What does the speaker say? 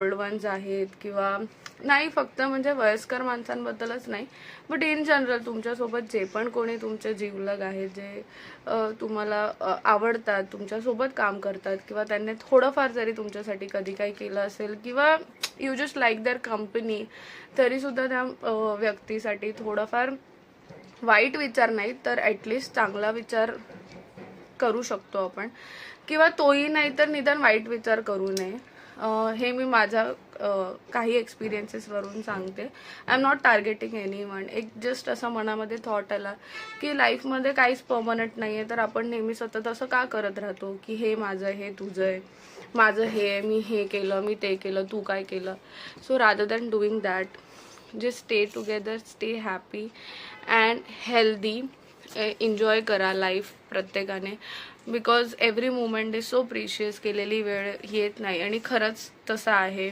Old once आहेत किंवा नाही, फक्त म्हणजे वयस्कर माणसांबद्दलच नाही, बट इन जनरल तुमच्यासोबत जे पण कोणी तुमचे जीवलग आहेत, जे तुम्हाला आवडतात, तुमच्यासोबत काम करतात किंवा त्यांनी थोडंफार जरी तुमच्यासाठी कधी काही केलं असेल किंवा you just like their company, तरीसुद्धा त्या व्यक्तीसाठी थोडंफार वाईट विचार नाही तर ॲटलिस्ट चांगला विचार करू शकतो आपण, किंवा तोही नाही तर निदान वाईट विचार करू नये. हे मी माझ्या काही एक्सपिरियन्सेसवरून सांगते. I am not targeting any one. एक जस्ट असा मनामध्ये थॉट आला की लाईफमध्ये काहीच परमनंट नाही आहे, तर आपण नेहमी सतत असं का करत राहतो की हे माझं, हे तुझं आहे, माझं हे आहे, मी हे केलं, मी ते केलं, तू काय केलं. So rather than doing that, just stay together, stay happy and healthy. Enjoy करा लाईफ प्रत्येकाने, because every moment is so precious. केलेली वेळ येत नाही आणि खरंच तसं आहे.